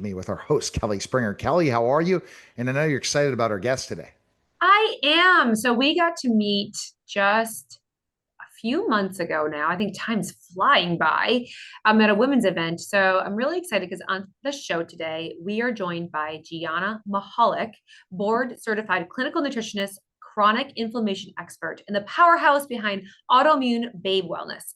Me with our host, Kelly Springer. Kelly, how are you? And I know you're excited about our guest today. I am. So we got to meet just a few months ago now. I think time's flying by. I'm at a women's event. So I'm really excited because on the show today, we are joined by Gianna Michalak, board certified clinical nutritionist, chronic inflammation expert, and the powerhouse behind autoimmune babe wellness.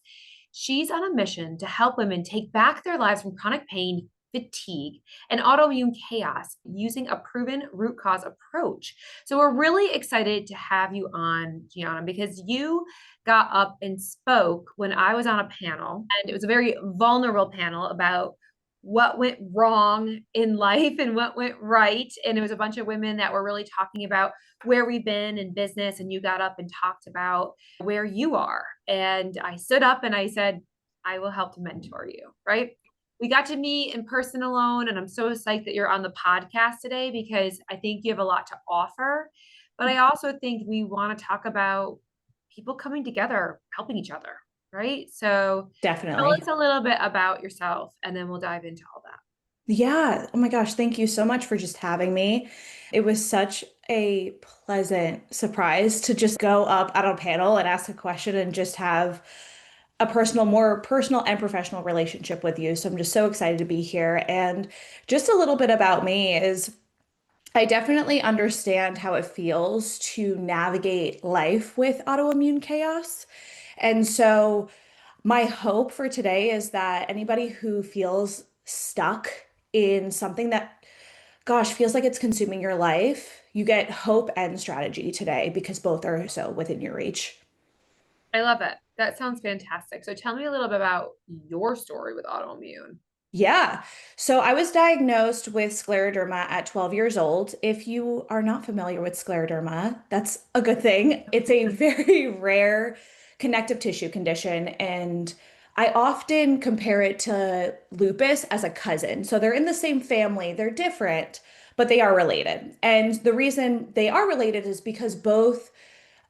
She's on a mission to help women take back their lives from chronic pain, fatigue, and autoimmune chaos using a proven root cause approach. So we're really excited to have you on, Gianna, because you got up and spoke when I was on a panel, and it was a very vulnerable panel about what went wrong in life and what went right. And it was a bunch of women that were really talking about where we've been in business. And you got up and talked about where you are. And I stood up and I said, I will help to mentor you, right? We got to meet in person alone, and I'm so psyched that you're on the podcast today because I think you have a lot to offer. But I also think we want to talk about people coming together, helping each other, right? So tell Definitely. us a little bit about yourself, and then we'll dive into all that. Yeah. Oh my gosh. Thank you so much for just having me. It was such a pleasant surprise to just go up at a panel and ask a question and just have a more personal and professional relationship with you. So I'm just so excited to be here. And just a little bit about me is I definitely understand how it feels to navigate life with autoimmune chaos. And so my hope for today is that anybody who feels stuck in something that, gosh, feels like it's consuming your life, you get hope and strategy today because both are so within your reach. I love it. That sounds fantastic. So tell me a little bit about your story with autoimmune. Yeah. So I was diagnosed with scleroderma at 12 years old. If you are not familiar with scleroderma, that's a good thing. It's a very rare connective tissue condition, and I often compare it to lupus as a cousin. So they're in the same family, they're different, but they are related. And the reason they are related is because both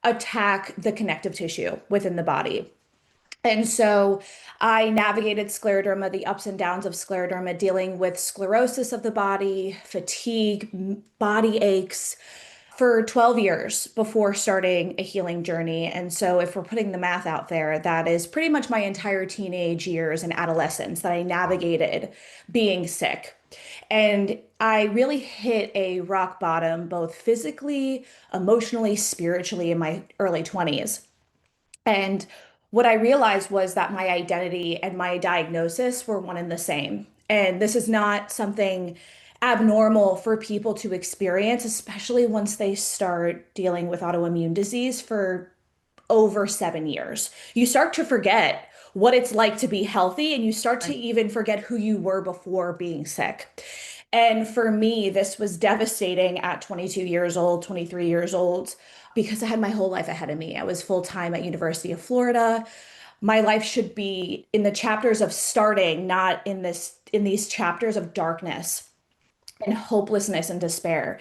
attack the connective tissue within the body. And so I navigated scleroderma, the ups and downs of scleroderma, dealing with sclerosis of the body, fatigue, body aches for 12 years before starting a healing journey. And so, if we're putting the math out there, that is pretty much my entire teenage years and adolescence that I navigated being sick. And I really hit a rock bottom, both physically, emotionally, spiritually, in my early 20s. And what I realized was that my identity and my diagnosis were one and the same. And this is not something abnormal for people to experience, especially once they start dealing with autoimmune disease for over 7 years. You start to forget what it's like to be healthy, and you start to Right. even forget who you were before being sick. And for me, this was devastating at 22 years old, 23 years old, because I had my whole life ahead of me. I was full time at University of Florida. My life should be in the chapters of starting, not in these chapters of darkness and hopelessness and despair.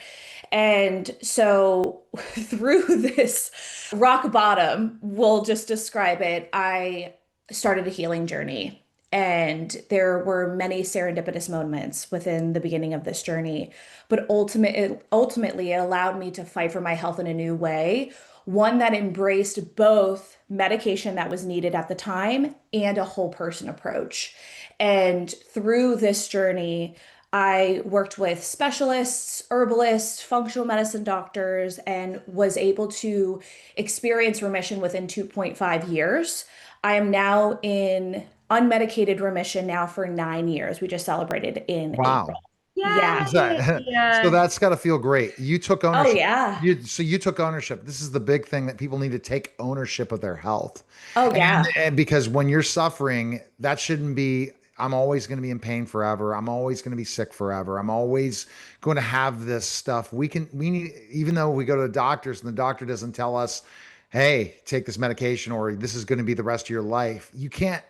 And so through this rock bottom, we'll just describe it, I started a healing journey. And there were many serendipitous moments within the beginning of this journey, but ultimately, it allowed me to fight for my health in a new way, one that embraced both medication that was needed at the time and a whole person approach. And through this journey, I worked with specialists, herbalists, functional medicine doctors, and was able to experience remission within 2.5 years. I am now in unmedicated remission now for 9 years. We just celebrated in Wow. April. Yeah. Is that so Yeah. that's got to feel great. You took Oh, ownership. yeah. You took ownership. This is the big thing that people need to take ownership of their health. Oh, And, yeah. and because when you're suffering, that shouldn't be, I'm always going to be in pain forever. I'm always going to be sick forever. I'm always going to have this stuff. We need, even though we go to the doctors and the doctor doesn't tell us, hey, take this medication or this is going to be the rest of your life. You can't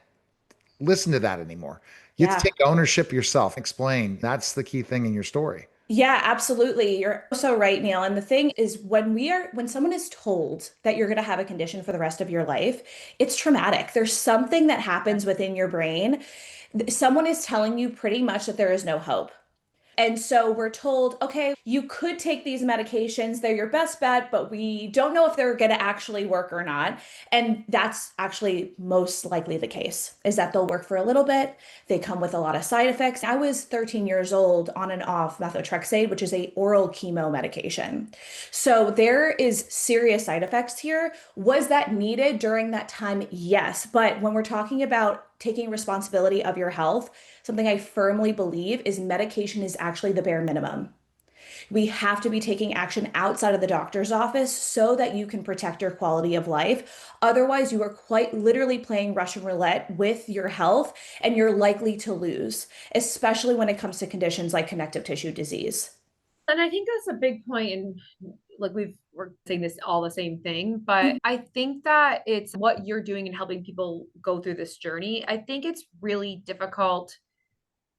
listen to that anymore. You have to Yeah. take ownership yourself. Explain. That's the key thing in your story. Yeah, absolutely. You're so right, Neil. And the thing is, when someone is told that you're going to have a condition for the rest of your life, it's traumatic. There's something that happens within your brain. Someone is telling you pretty much that there is no hope. And so we're told, okay, you could take these medications. They're your best bet, but we don't know if they're going to actually work or not. And that's actually most likely the case, is that they'll work for a little bit. They come with a lot of side effects. I was 13 years old on and off methotrexate, which is a oral chemo medication. So there is serious side effects here. Was that needed during that time? Yes. But when we're talking about taking responsibility of your health, something I firmly believe is medication is actually the bare minimum. We have to be taking action outside of the doctor's office so that you can protect your quality of life. Otherwise, you are quite literally playing Russian roulette with your health and you're likely to lose, especially when it comes to conditions like connective tissue disease. And I think that's a big point. And like we're saying this all the same thing, but I think that it's what you're doing and helping people go through this journey. I think it's really difficult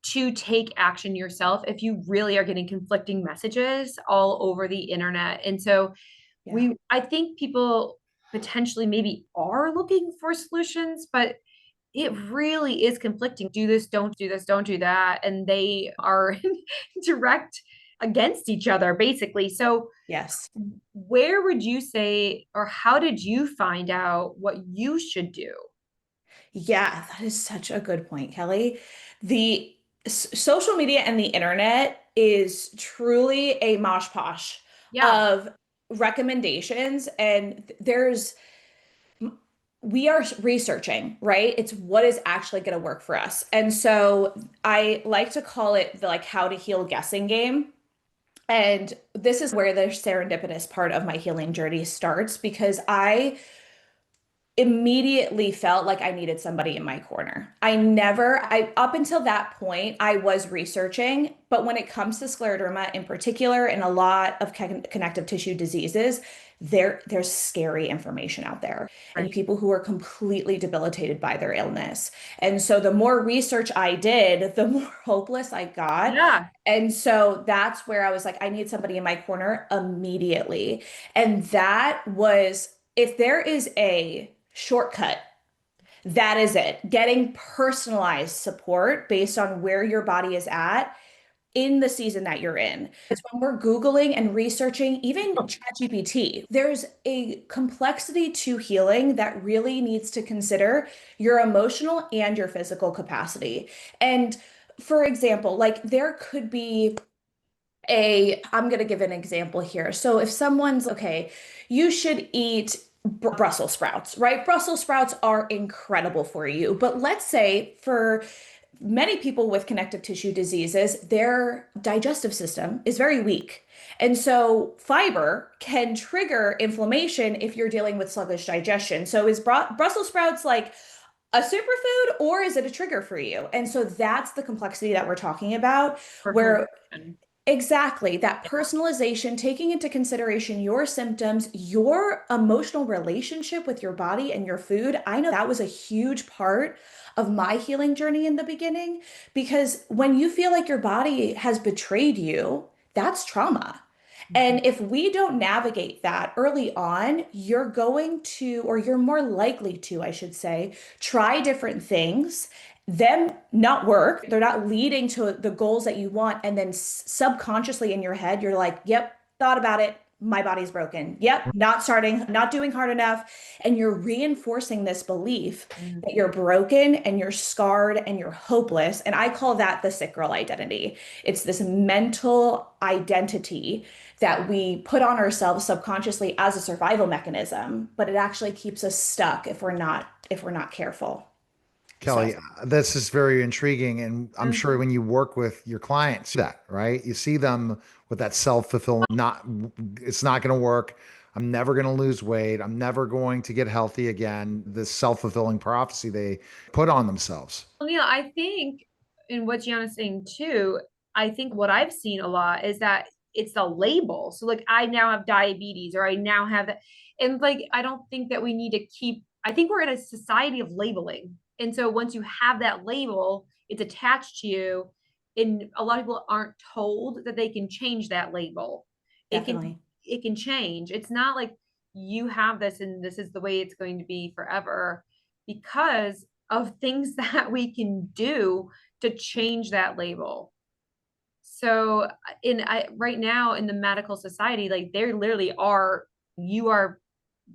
to take action yourself if you really are getting conflicting messages all over the internet. And so Yeah. I think people potentially maybe are looking for solutions, but it really is conflicting. Do this, don't do this, don't do that. And they are direct against each other, basically. So, Yes. where would you say, or how did you find out what you should do? Yeah, that is such a good point, Kelly. The social media and the internet is truly a mosh posh Yeah, of recommendations, and we are researching, right? It's what is actually going to work for us. And so I like to call it the like how to heal guessing game. And this is where the serendipitous part of my healing journey starts because I immediately felt like I needed somebody in my corner. Up until that point, I was researching, but when it comes to scleroderma in particular, and a lot of connective tissue diseases, there's scary information out there and right. people who are completely debilitated by their illness. And so the more research I did, the more hopeless I got. Yeah. And so that's where I was like, I need somebody in my corner immediately. And that was, if there is a shortcut, that is it. Getting personalized support based on where your body is at in the season that you're in. It's when we're Googling and researching, even ChatGPT, there's a complexity to healing that really needs to consider your emotional and your physical capacity. And for example, like there could be I'm going to give an example here. So if someone's okay, you should eat Brussels sprouts, right? Brussels sprouts are incredible for you. But let's say for many people with connective tissue diseases, their digestive system is very weak. And so fiber can trigger inflammation if you're dealing with sluggish digestion. So is Brussels sprouts like a superfood or is it a trigger for you? And so that's the complexity that we're talking about, where Personalization. exactly, that Yeah. personalization, taking into consideration your symptoms, your emotional relationship with your body and your food. I know that was a huge part of my healing journey in the beginning because when you feel like your body has betrayed you, that's trauma. Mhm. And if we don't navigate that early on, you're going to, or you're more likely to, I should say, try different things, them not work, they're not leading to the goals that you want. And then subconsciously in your head, you're like, yep, thought about it. My body's broken. Yep, not starting, not doing hard enough. And you're reinforcing this belief Mm. that you're broken and you're scarred and you're hopeless. And I call that the sick girl identity. It's this mental identity that we put on ourselves subconsciously as a survival mechanism, but it actually keeps us stuck if we're not careful. So, Kelly, this is very intriguing. And I'm sure Mhm. when you work with your clients, that, right? You see them with that self-fulfilling, it's not going to work. I'm never going to lose weight. I'm never going to get healthy again. This self-fulfilling prophecy they put on themselves. Well, Neil, I think in what Gianna's saying too, I think what I've seen a lot is that it's the label. So like I now have diabetes or I now have that. And like I don't think that we need to keep, I think we're in a society of labeling. And so once you have that label, it's attached to you. And a lot of people aren't told that they can change that label. It can definitely. it can change. It's not like you have this and this is the way it's going to be forever because of things that we can do to change that label. So right now in the medical society, like there literally you are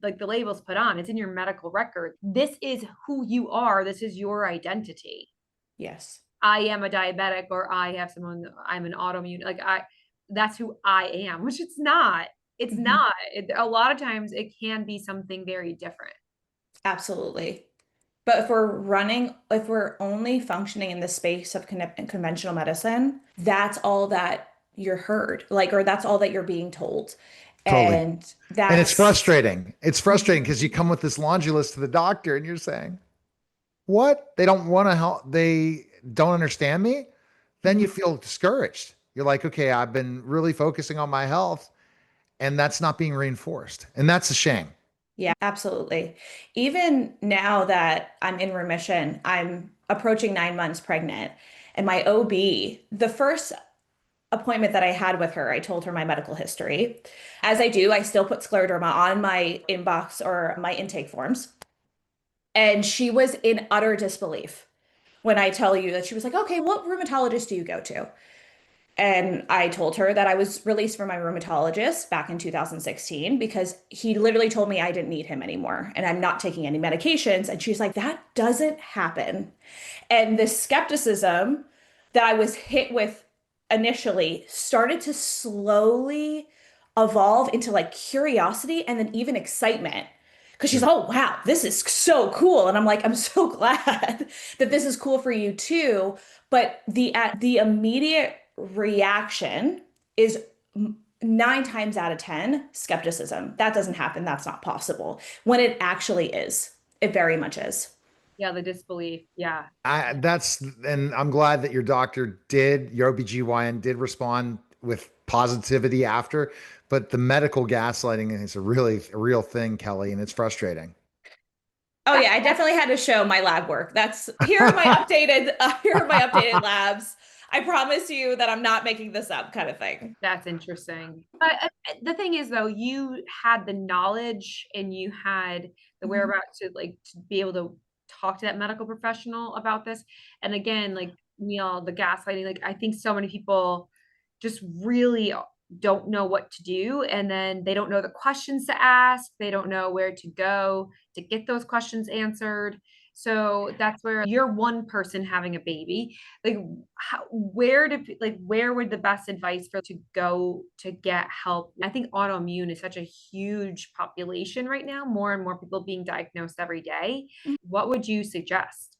like the labels put on, it's in your medical record. This is who you are. This is your identity. Yes. I am a diabetic, or I'm an autoimmune. That's who I am, which it's not. It's Mhm. not. A lot of times it can be something very different. Absolutely. But if we're only functioning in the space of conventional medicine, that's all that you're heard, like, or that's all that you're being told. Totally. And And it's that's, frustrating. It's frustrating because you come with this laundry list to the doctor and you're saying, what? They don't want to help. They don't understand me. Then you feel discouraged. You're like, okay, I've been really focusing on my health and that's not being reinforced. And that's a shame. yeah, absolutely. Even now that I'm in remission, I'm approaching 9 months pregnant, and my OB, the first appointment that I had with her, I told her my medical history. As I do, I still put scleroderma on my inbox or my intake forms. And she was in utter disbelief when I tell you that. She was like, okay, what rheumatologist do you go to? And I told her that I was released from my rheumatologist back in 2016 because he literally told me I didn't need him anymore and I'm not taking any medications. And she's like, that doesn't happen. And this skepticism that I was hit with initially started to slowly evolve into like curiosity and then even excitement. Because she's Yeah. like, oh, wow, this is so cool. And I'm like, I'm so glad that this is cool for you too. But the immediate reaction is 9 times out of 10 skepticism. That doesn't happen. That's not possible. When it actually is, it very much is. Yeah, the disbelief. Yeah. And I'm glad that your OBGYN did respond with positivity after, but the medical gaslighting is a real thing, Kelly, and it's frustrating. Oh yeah, I definitely had to show my lab work. That's here are my updated here are my updated labs. I promise you that I'm not making this up, kind of thing. That's interesting. But the thing is, though, you had the knowledge and you had the Mhm. whereabouts to be able to talk to that medical professional about this. And again, like Neil, the gaslighting, like I think so many people just really don't know what to do. And then they don't know the questions to ask. They don't know where to go to get those questions answered. So that's where you're one person having a baby. Like where would the best advice for to go to get help? I think autoimmune is such a huge population right now, more and more people being diagnosed every day. What would you suggest?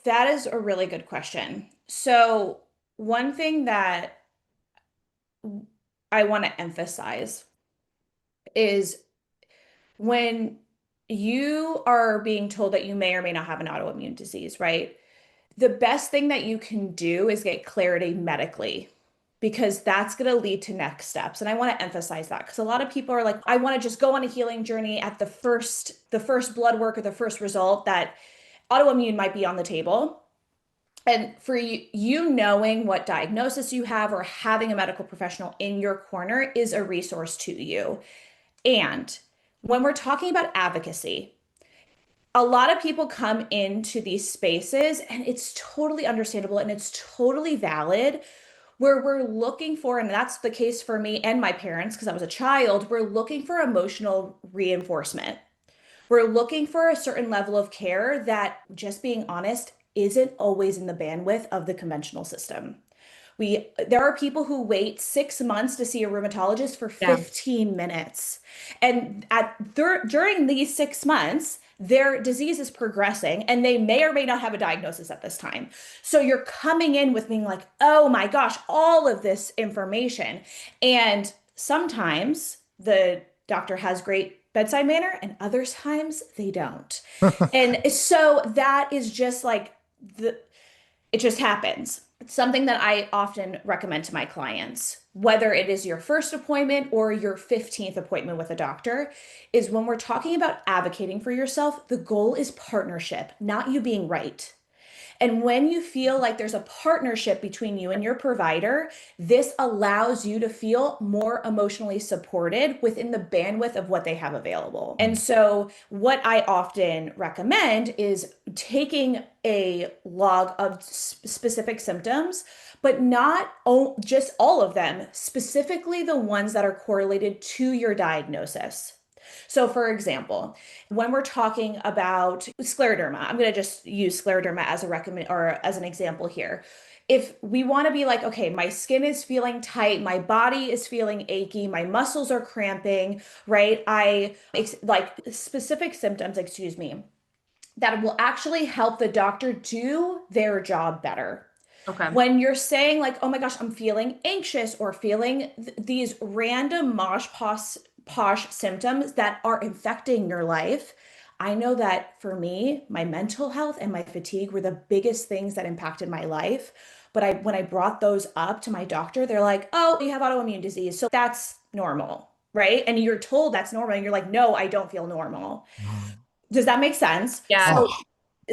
That is a really good question. So, one thing that I want to emphasize is when you are being told that you may or may not have an autoimmune disease, right? The best thing that you can do is get clarity medically because that's going to lead to next steps. And I want to emphasize that because a lot of people are like, I want to just go on a healing journey at the first blood work or the first result that autoimmune might be on the table. And for you knowing what diagnosis you have or having a medical professional in your corner is a resource to you. And when we're talking about advocacy, a lot of people come into these spaces and it's totally understandable and it's totally valid where we're looking for, and that's the case for me and my parents because I was a child, we're looking for emotional reinforcement. We're looking for a certain level of care that, just being honest, isn't always in the bandwidth of the conventional system. There are people who wait 6 months to see a rheumatologist for Yeah. 15 minutes. And during these 6 months, their disease is progressing and they may or may not have a diagnosis at this time. So you're coming in with being like, oh my gosh, all of this information. And sometimes the doctor has great bedside manner and other times they don't. And so that is just like it just happens. It's something that I often recommend to my clients, whether it is your first appointment or your 15th appointment with a doctor, is when we're talking about advocating for yourself, the goal is partnership, not you being right. And when you feel like there's a partnership between you and your provider, this allows you to feel more emotionally supported within the bandwidth of what they have available. And so, what I often recommend is taking a log of specific symptoms, but not just all of them, specifically the ones that are correlated to your diagnosis. So, for example, when we're talking about scleroderma, I'm going to just use scleroderma as a recommend or as an example here. If we want to be like, okay, my skin is feeling tight, my body is feeling achy, my muscles are cramping, right? Like specific symptoms, excuse me, that will actually help the doctor do their job better. Okay. When you're saying like, oh my gosh, I'm feeling anxious or feeling these random posh symptoms that are infecting your life, I know that for me, my mental health and my fatigue were the biggest things that impacted my life. But when I brought those up to my doctor, they're like, oh, you have autoimmune disease, so that's normal, right? And you're told that's normal, and you're like, no, I don't feel normal. Does that make sense? Yeah. Oh,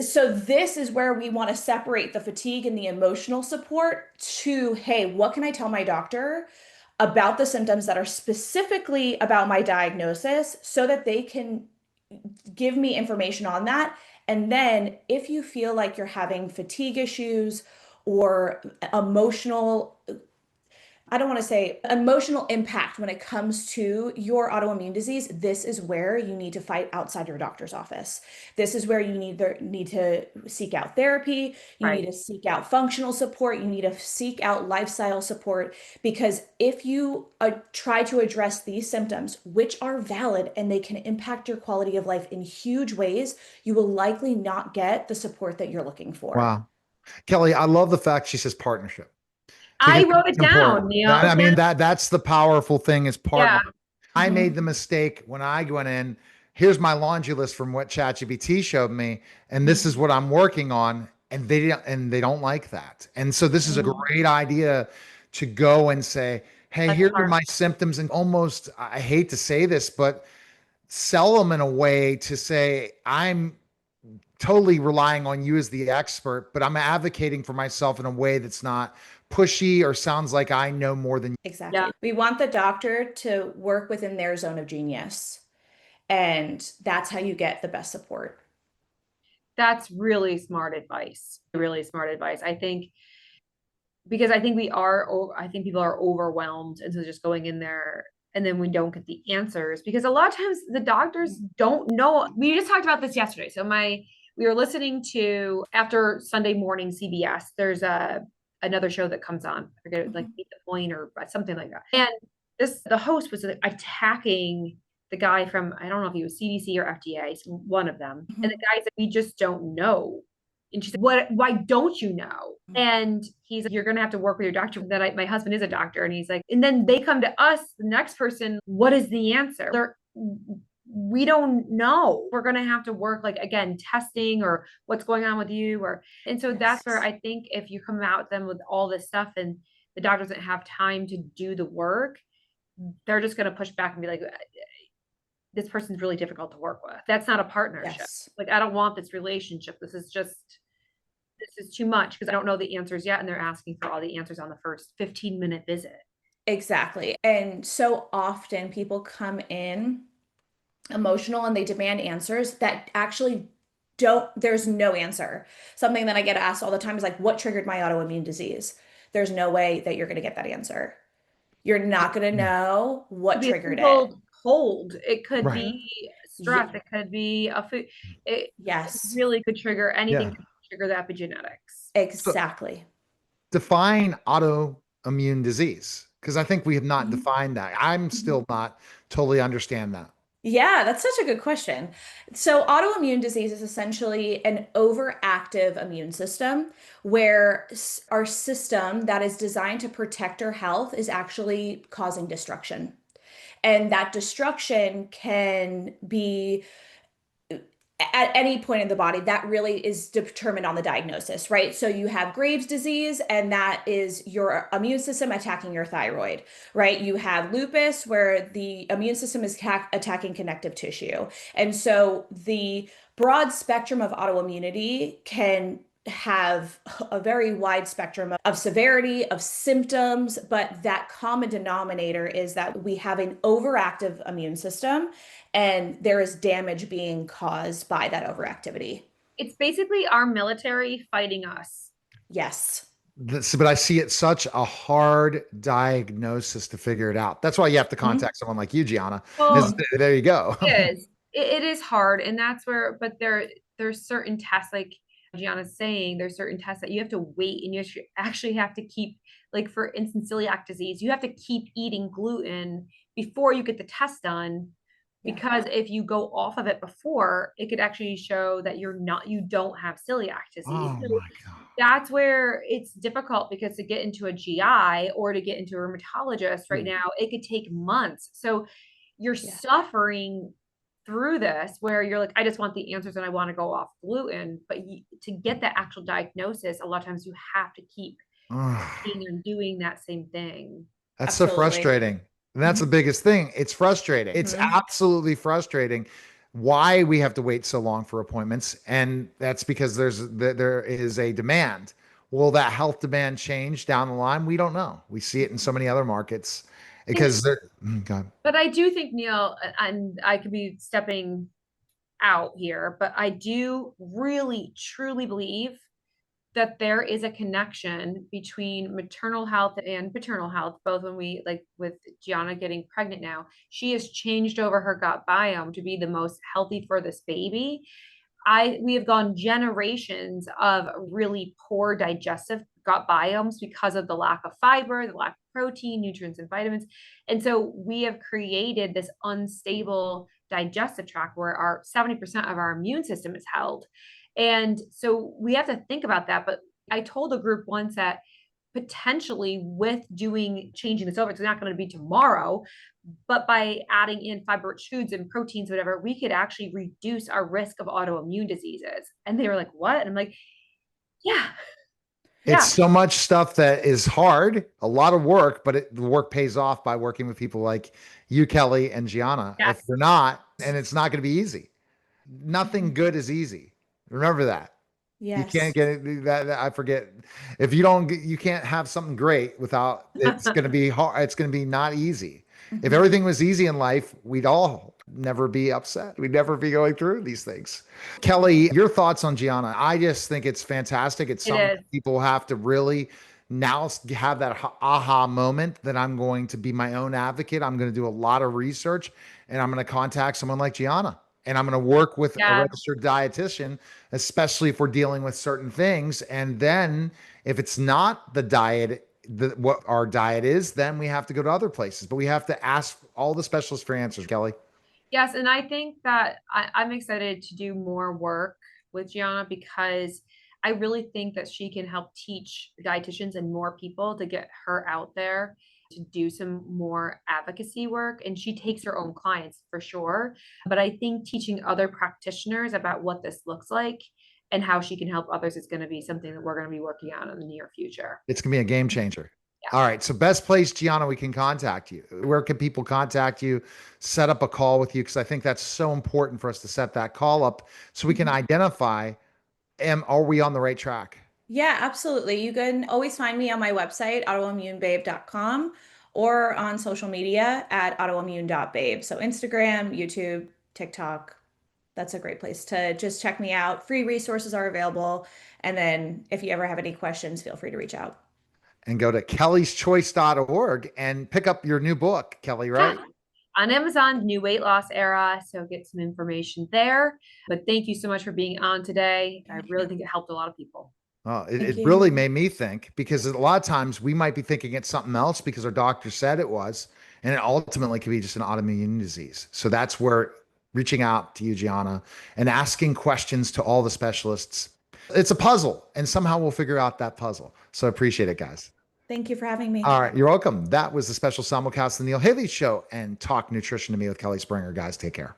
So this is where we want to separate the fatigue and the emotional support to, hey, what can I tell my doctor about the symptoms that are specifically about my diagnosis so that they can give me information on that. And then if you feel like you're having fatigue issues or emotional, I don't want to say emotional impact when it comes to your autoimmune disease, this is where you need to fight outside your doctor's office. This is where you need to seek out therapy. You Right. need to seek out functional support. You need to seek out lifestyle support, because if you try to address these symptoms, which are valid and they can impact your quality of life in huge ways, you will likely not get the support that you're looking for. wow. Kelly, I love the fact she says partnership I because wrote it it's down, important. Neil. I mean, that's the powerful thing is Yeah. partner. I made the mistake when I went in. Here's my laundry list from what ChatGPT showed me, and this is what I'm working on. And they don't like that. And so this is a Mhm. great idea to go and say, hey, That's here are smart. my symptoms, and almost, I hate to say this, but sell them in a way to say, I'm totally relying on you as the expert, but I'm advocating for myself in a way that's not pushy or sounds like I know more than you. Yeah. Exactly. We want the doctor to work within their zone of genius. And that's how you get the best support. That's really smart advice. Really smart advice. I think because I think I think people are overwhelmed. And so just going in there and then we don't get the answers because a lot of times the doctors don't know. We just talked about this yesterday. So we were listening to after Sunday morning CBS, there's another show that comes on. I forget like Meet the Point or something like that. And the host was attacking the guy from, I don't know if he was CDC or FDA, one of them. And the guy said, we just don't know. And she said, why don't you know? And he's like, you're going to have to work with your doctor. My husband is a doctor. And he's like, and then they come to us, the next person, what is the answer? We don't know. We're going to have to work like, again, testing or what's going on with you. And so that's where I think if you come out them with all this stuff and the doctor doesn't have time to do the work, they're just going to push back and be like, this person's really difficult to work with. That's not a partnership. Yes. Like, I don't want this relationship. This is too much because I don't know the answers yet. And they're asking for all the answers on the first 15-minute visit. Exactly. And so often people come in emotional and they demand answers that actually there's no answer. Something that I get asked all the time is like, what triggered my autoimmune disease? There's no way that you're going to get that answer. You're not going to know what It could be a triggered it. simple cold. It could Right. be stress. It could be a food. It Yes, really could trigger anything Yeah. to trigger the epigenetics. So exactly. define autoimmune disease because I think we have not Mhm. defined that. I'm still not totally understand that. Yeah, that's such a good question. So, autoimmune disease is essentially an overactive immune system where our system that is designed to protect our health is actually causing destruction. And that destruction can be at any point in the body. That really is determined on the diagnosis, right? So you have Graves' disease, and that is your immune system attacking your thyroid, right? You have lupus, where the immune system is attacking connective tissue. And so the broad spectrum of autoimmunity can have a very wide spectrum of severity, of symptoms, but that common denominator is that we have an overactive immune system and there is damage being caused by that overactivity. It's basically our military fighting us. Yes. But I see it such a hard diagnosis to figure it out. That's why you have to Mhm. contact someone like you, Gianna. Well, There you go. it is. It is hard, and that's where, but there's certain tests, like Gianna's saying, there's certain tests that you have to wait, and actually have to keep, like for instance, celiac disease, you have to keep eating gluten before you get the test done, Yeah. because if you go off of it before, it could actually show that you don't have celiac disease. Oh So my God. that's where it's difficult, because to get into a GI or to get into a rheumatologist right now, it could take months. So you're Yeah. suffering through this, where you're like, I just want the answers and I want to go off gluten. But to get the actual diagnosis, a lot of times you have to keep eating and doing that same thing. That's so Absolutely. frustrating. And that's the Mhm. biggest thing. It's frustrating. It's Mhm. absolutely frustrating why we have to wait so long for appointments. And that's because there is a demand. Will that health demand change down the line? We don't know. We see it in so many other markets And, because they're, God. but I do think, Neil, and I could be stepping out here, but I do really truly believe that there is a connection between maternal health and paternal health, both when we, like with Gianna getting pregnant now, she has changed over her gut biome to be the most healthy for this baby. We have gone generations of really poor digestive gut biomes because of the lack of fiber, the lack of protein, nutrients, and vitamins. And so we have created this unstable digestive tract where our 70% of our immune system is held. And so we have to think about that. But I told a group once that potentially, with doing changing this over, it's not going to be tomorrow, but by adding in fiber-rich foods and proteins, whatever, we could actually reduce our risk of autoimmune diseases. And they were like, what? And I'm like, yeah, It's yeah, so much stuff that is hard, a lot of work, but the work pays off by working with people like you, Kelly, and Gianna. If yes. you're not, and it's not going to be easy. Nothing Mhm. good is easy. Remember that. You can't Yes. get it. I forget. If you don't, you can't have something great without. It's going to be hard. It's going to be not easy. If Mhm. everything was easy in life, we'd all never be upset. We'd never be going through these things. Kelly, your thoughts on Gianna? I just think it's fantastic. It's It something is. that people have to really now have that aha moment that I'm going to be my own advocate. I'm going to do a lot of research and I'm going to contact someone like Gianna and I'm going to work with a Yeah. registered dietitian, especially if we're dealing with certain things. And then if it's not the diet, what our diet is, then we have to go to other places. But we have to ask all the specialists for answers, Kelly. Yes, and I think that I'm excited to do more work with Gianna, because I really think that she can help teach dietitians and more people to get her out there to do some more advocacy work. And she takes her own clients for sure. But I think teaching other practitioners about what this looks like and how she can help others is going to be something that we're going to be working on in the near future. It's going to be a game changer. Yeah. All right. So, best place, Gianna, we can contact you. Where can people contact you? Set up a call with you because I think that's so important for us to set that call up so we can Mhm. identify, are we on the right track? Yeah, absolutely. You can always find me on my website, autoimmunebabe.com, or on social media at autoimmune.babe. So Instagram, YouTube, TikTok. That's a great place to just check me out. Free resources are available. And then if you ever have any questions, feel free to reach out. And go to kellyschoice.org and pick up your new book, Kelly, Yeah. right? On Amazon, new weight loss era. So get some information there. But thank you so much for being on today. I really think it helped a lot of people. Oh, Thank it you. really made me think because a lot of times we might be thinking it's something else because our doctor said it was, and it ultimately could be just an autoimmune disease. So that's where reaching out to you, Gianna, and asking questions to all the specialists. It's a puzzle, and somehow we'll figure out that puzzle. So I appreciate it, guys. Thank you for having me. All right, you're welcome. That was the special simulcast of the Neil Haley Show and Talk Nutrition to Me with Kelly Springer. Guys, take care.